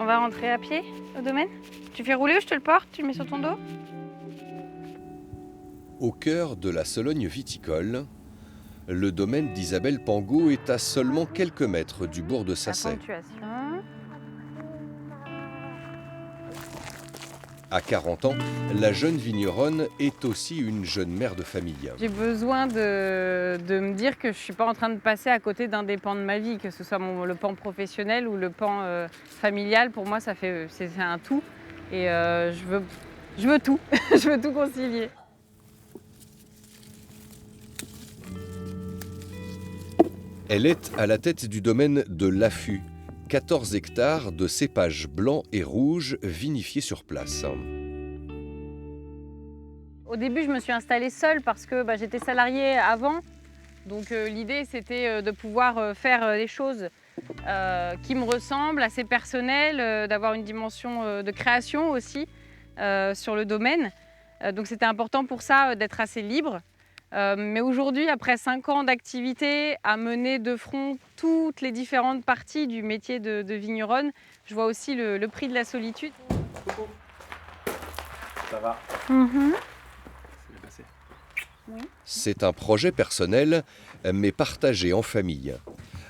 va rentrer à pied au domaine? Tu fais rouler ou je te le porte? Tu le mets sur ton dos? Au cœur de la Sologne viticole, le domaine d'Isabelle Pangot est à seulement quelques mètres du bourg de La Sasset. ponctuation. À 40 ans, la jeune vigneronne est aussi une jeune mère de famille. J'ai besoin de me dire que je ne suis pas en train de passer à côté d'un des pans de ma vie, que ce soit le pan professionnel ou le pan familial. Pour moi, c'est un tout. Et je veux tout. Je veux tout concilier. Elle est à la tête du domaine de l'Affût, 14 hectares de cépages blancs et rouges vinifiés sur place. Au début, je me suis installée seule parce que j'étais salariée avant. Donc l'idée, c'était de pouvoir faire des choses qui me ressemblent, assez personnelles, d'avoir une dimension de création aussi sur le domaine. Donc c'était important pour ça d'être assez libre. Mais aujourd'hui, après 5 ans d'activité, à mener de front toutes les différentes parties du métier de vigneronne, je vois aussi le prix de la solitude. Coucou. Ça va? C'est bien passé. Oui. C'est un projet personnel, mais partagé en famille.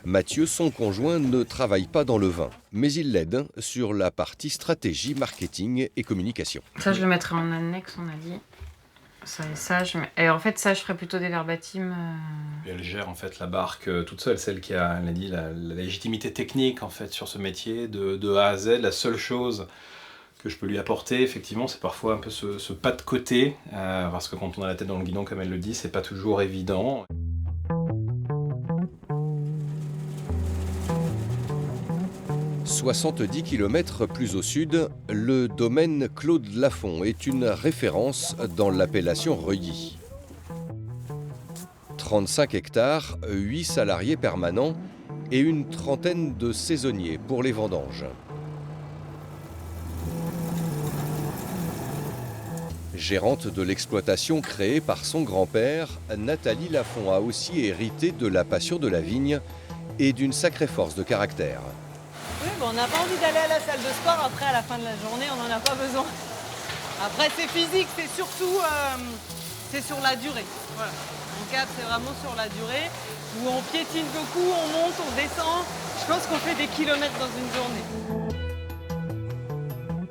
Mathieu, son conjoint, ne travaille pas dans le vin, mais il l'aide sur la partie stratégie, marketing et communication. Ça, je le mettrai en annexe, on a dit. Ça et ça, et en fait, ça, je ferai plutôt des verbatims. Elle gère en fait la barque toute seule, celle qui a, elle a dit, la légitimité technique en fait sur ce métier de A à Z. La seule chose que je peux lui apporter, effectivement, c'est parfois un peu ce pas de côté, parce que quand on a la tête dans le guidon, comme elle le dit, c'est pas toujours évident. « 70 km plus au sud, le domaine Claude Lafont est une référence dans l'appellation Reuilly. 35 hectares, 8 salariés permanents et une trentaine de saisonniers pour les vendanges. Gérante de l'exploitation créée par son grand-père, Nathalie Lafont a aussi hérité de la passion de la vigne et d'une sacrée force de caractère. Oui, on n'a pas envie d'aller à la salle de sport après à la fin de la journée, on n'en a pas besoin. Après c'est physique, c'est surtout c'est sur la durée. Voilà. Mon cadre c'est vraiment sur la durée, où on piétine beaucoup, on monte, on descend. Je pense qu'on fait des kilomètres dans une journée.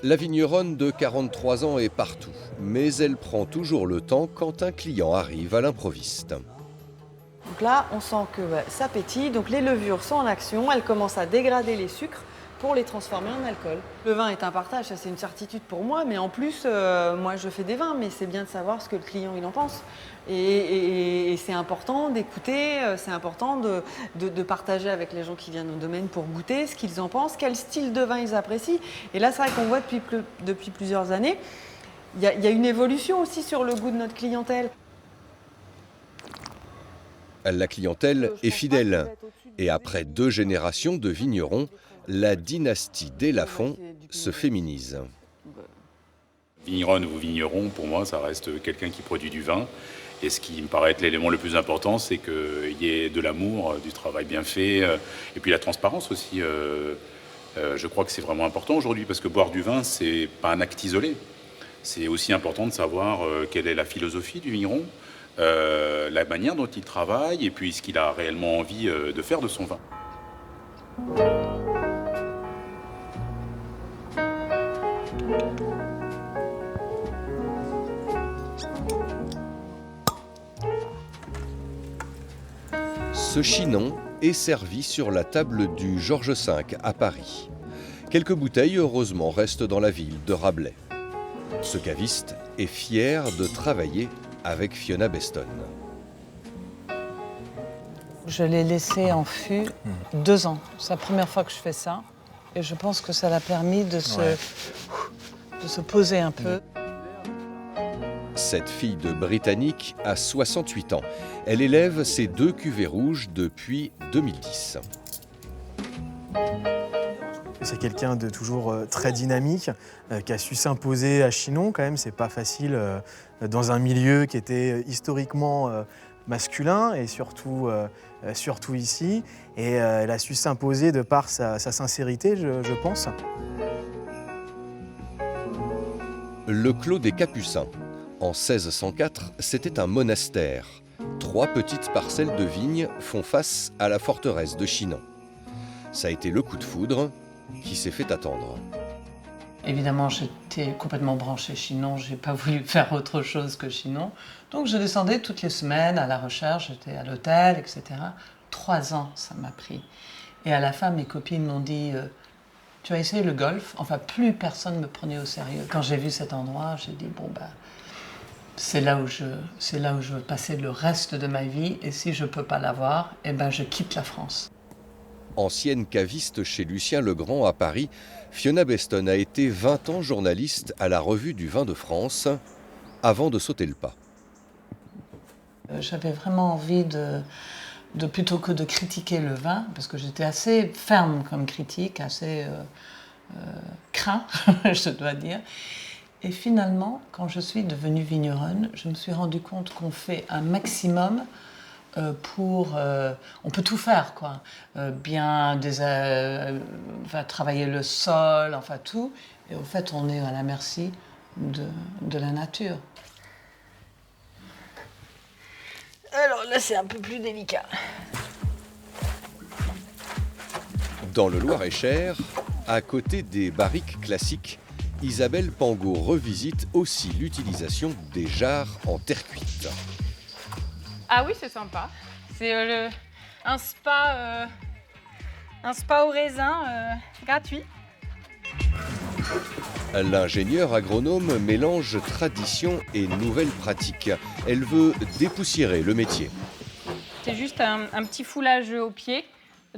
La vigneronne de 43 ans est partout, mais elle prend toujours le temps quand un client arrive à l'improviste. Donc là, on sent que ça pétille, donc les levures sont en action, elles commencent à dégrader les sucres pour les transformer en alcool. Le vin est un partage, ça c'est une certitude pour moi, mais en plus, moi je fais des vins, mais c'est bien de savoir ce que le client il en pense. Et c'est important d'écouter, c'est important de partager avec les gens qui viennent au domaine pour goûter ce qu'ils en pensent, quel style de vin ils apprécient. Et là, c'est vrai qu'on voit depuis plusieurs années, il y a une évolution aussi sur le goût de notre clientèle. La clientèle est fidèle et après 2 générations de vignerons, la dynastie des Lafont se féminise. Vigneronne ou vigneron, pour moi, ça reste quelqu'un qui produit du vin. Et ce qui me paraît être l'élément le plus important, c'est qu'il y ait de l'amour, du travail bien fait, et puis la transparence aussi. Je crois que c'est vraiment important aujourd'hui, parce que boire du vin, c'est pas un acte isolé. C'est aussi important de savoir quelle est la philosophie du vigneron, la manière dont il travaille, et puis ce qu'il a réellement envie de faire de son vin. Ce chinon est servi sur la table du Georges V à Paris. Quelques bouteilles, heureusement, restent dans la ville de Rabelais. Ce caviste est fier de travailler avec Fiona Beston. Je l'ai laissé en fût 2 ans. C'est la première fois que je fais ça. Et je pense que ça l'a permis de se poser un peu. Cette fille de Britannique a 68 ans. Elle élève ses 2 cuvées rouges depuis 2010. C'est quelqu'un de toujours très dynamique, qui a su s'imposer à Chinon quand même. C'est pas facile dans un milieu qui était historiquement masculin et surtout ici. Et elle a su s'imposer de par sa sincérité, je pense. Le Clos des Capucins. En 1604, c'était un monastère. 3 petites parcelles de vignes font face à la forteresse de Chinon. Ça a été le coup de foudre qui s'est fait attendre. Évidemment, j'étais complètement branchée Chinon, j'ai pas voulu faire autre chose que Chinon. Donc je descendais toutes les semaines à la recherche, j'étais à l'hôtel, etc. 3 ans, ça m'a pris. Et à la fin, mes copines m'ont dit tu as essayé le golf? Enfin, plus personne ne me prenait au sérieux. Quand j'ai vu cet endroit, j'ai dit bon, bah, c'est là où je veux passer le reste de ma vie. Et si je ne peux pas l'avoir, eh ben, je quitte la France. Ancienne caviste chez Lucien Legrand à Paris, Fiona Beston a été 20 ans journaliste à la Revue du Vin de France avant de sauter le pas. J'avais vraiment envie plutôt que de critiquer le vin, parce que j'étais assez ferme comme critique, assez craint, je dois dire. Et finalement, quand je suis devenue vigneronne, je me suis rendu compte qu'on fait un maximum on peut tout faire, quoi. Travailler le sol, enfin tout. Et au fait, on est à la merci de la nature. Alors là, c'est un peu plus délicat. Dans le Loir-et-Cher, à côté des barriques classiques, Isabelle Pangot revisite aussi l'utilisation des jarres en terre cuite. Ah oui, c'est sympa. C'est un spa au raisin gratuit. L'ingénieure agronome mélange tradition et nouvelles pratiques. Elle veut dépoussiérer le métier. C'est juste un petit foulage au pied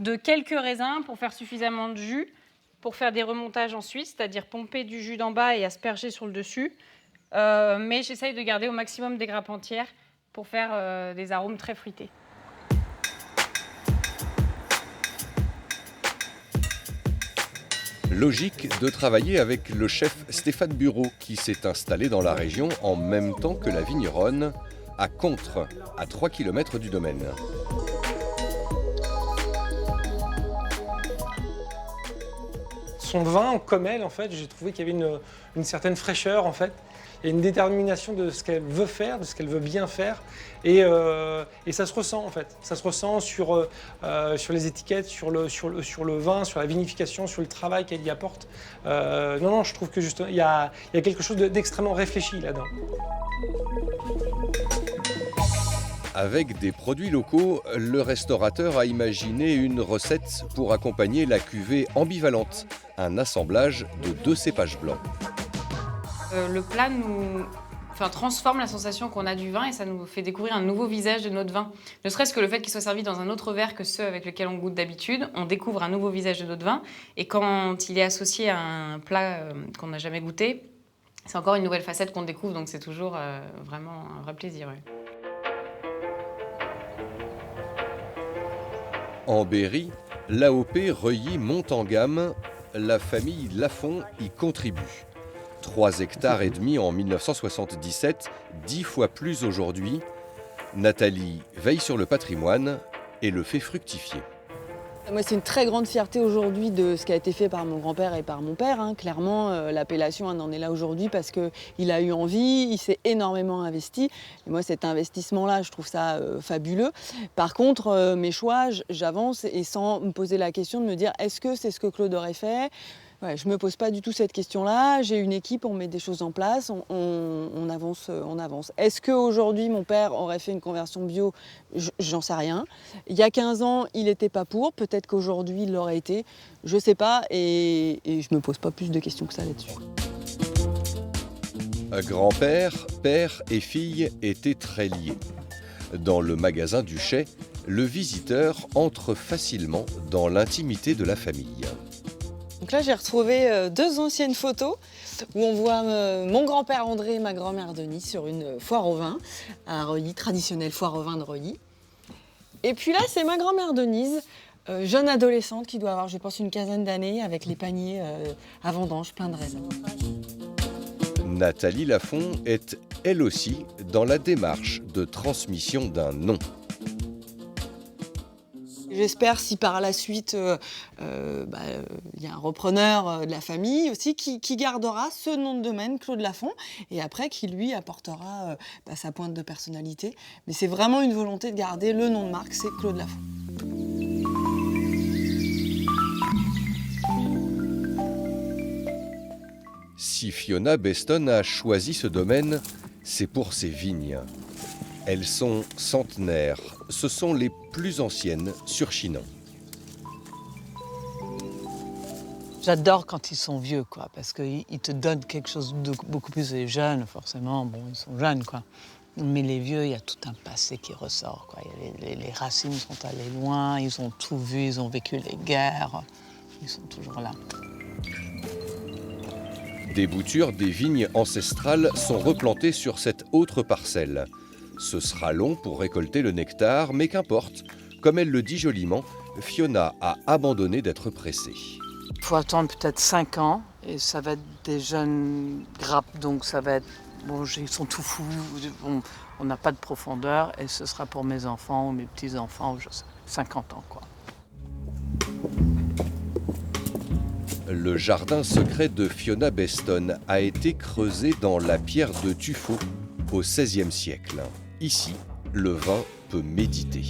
de quelques raisins pour faire suffisamment de jus, pour faire des remontages ensuite, c'est-à-dire pomper du jus d'en bas et asperger sur le dessus. Mais j'essaye de garder au maximum des grappes entières pour faire des arômes très fruités. Logique de travailler avec le chef Stéphane Bureau qui s'est installé dans la région en même temps que la vigneronne, à Contre, à 3 km du domaine. Son vin, comme elle, en fait, j'ai trouvé qu'il y avait une certaine fraîcheur, en fait, et une détermination de ce qu'elle veut faire, de ce qu'elle veut bien faire, et ça se ressent, en fait. Ça se ressent sur les étiquettes, sur le vin, sur la vinification, sur le travail qu'elle y apporte. Non, je trouve que justement, il y a quelque chose d'extrêmement réfléchi là-dedans. Avec des produits locaux, le restaurateur a imaginé une recette pour accompagner la cuvée ambivalente, un assemblage de 2 cépages blancs. Le plat transforme la sensation qu'on a du vin et ça nous fait découvrir un nouveau visage de notre vin. Ne serait-ce que le fait qu'il soit servi dans un autre verre que ceux avec lesquels on goûte d'habitude, on découvre un nouveau visage de notre vin. Et quand il est associé à un plat qu'on n'a jamais goûté, c'est encore une nouvelle facette qu'on découvre, donc c'est toujours vraiment un vrai plaisir. Ouais. En Berry, l'AOP Reuilly monte en gamme, la famille Lafont y contribue. 3,5 hectares en 1977, 10 fois plus aujourd'hui. Nathalie veille sur le patrimoine et le fait fructifier. Moi, c'est une très grande fierté aujourd'hui de ce qui a été fait par mon grand-père et par mon père. Clairement, l'appellation en est là aujourd'hui parce qu'il a eu envie, il s'est énormément investi. Et moi, cet investissement-là, je trouve ça fabuleux. Par contre, mes choix, j'avance et sans me poser la question de me dire est-ce que c'est ce que Claude aurait fait ? Ouais, je ne me pose pas du tout cette question-là. J'ai une équipe, on met des choses en place, on avance. Est-ce qu'aujourd'hui, mon père aurait fait une conversion bio ? J'en sais rien. Il y a 15 ans, il n'était pas pour. Peut-être qu'aujourd'hui, il l'aurait été. Je ne sais pas et je ne me pose pas plus de questions que ça là-dessus. Grand-père, père et fille étaient très liés. Dans le magasin du Chai, le visiteur entre facilement dans l'intimité de la famille. Donc là, j'ai retrouvé 2 anciennes photos où on voit mon grand-père André et ma grand-mère Denis sur une foire au vin à Reuilly, traditionnelle foire au vin de Reuilly. Et puis là, c'est ma grand-mère Denise, jeune adolescente qui doit avoir, je pense, une quinzaine d'années avec les paniers à vendanges plein de raisins. Nathalie Lafont est, elle aussi, dans la démarche de transmission d'un nom. J'espère si par la suite, il y a un repreneur de la famille aussi qui gardera ce nom de domaine, Claude Lafont, et après qui lui apportera sa pointe de personnalité. Mais c'est vraiment une volonté de garder le nom de marque, c'est Claude Lafont. Si Fiona Beston a choisi ce domaine, c'est pour ses vignes. Elles sont centenaires, ce sont les plus anciennes sur Chinon. J'adore quand ils sont vieux, quoi, parce qu'ils te donnent quelque chose de beaucoup plus. Les jeunes, forcément, bon, ils sont jeunes, quoi. Mais les vieux, il y a tout un passé qui ressort, quoi. Les racines sont allées loin, ils ont tout vu, ils ont vécu les guerres, ils sont toujours là. Des boutures des vignes ancestrales sont replantées sur cette autre parcelle. Ce sera long pour récolter le nectar, mais qu'importe. Comme elle le dit joliment, Fiona a abandonné d'être pressée. Il faut attendre peut-être 5 ans, et ça va être des jeunes grappes, donc ça va être... Bon, ils sont tout fous, on n'a pas de profondeur, et ce sera pour mes enfants ou mes petits-enfants, je sais, 50 ans, quoi. Le jardin secret de Fiona Beston a été creusé dans la pierre de tuffeau au XVIe siècle. Ici, le vin peut méditer.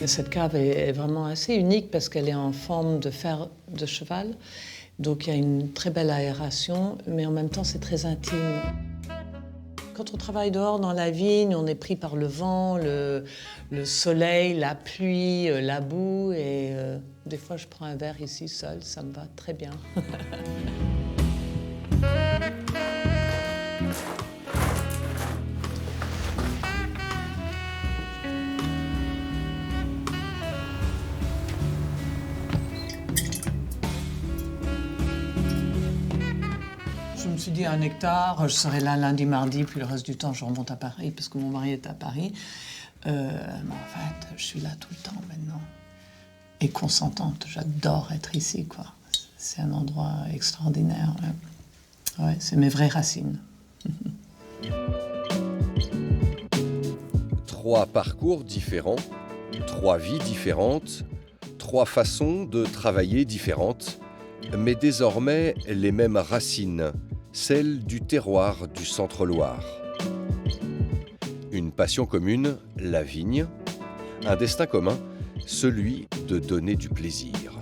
Cette cave est vraiment assez unique parce qu'elle est en forme de fer de cheval. Donc il y a une très belle aération, mais en même temps c'est très intime. Quand on travaille dehors dans la vigne, on est pris par le vent, le soleil, la pluie, la boue. Et des fois, je prends un verre ici seul, ça me va très bien. Je me suis dit, un hectare, je serai là lundi, mardi, puis le reste du temps, je remonte à Paris, parce que mon mari est à Paris. Mais en fait, je suis là tout le temps maintenant. Et consentante, j'adore être ici, quoi. C'est un endroit extraordinaire. Ouais, c'est mes vraies racines. 3 parcours différents, 3 vies différentes, 3 façons de travailler différentes, mais désormais les mêmes racines, celles du terroir du Centre-Loire. Une passion commune, la vigne, un destin commun, celui de donner du plaisir.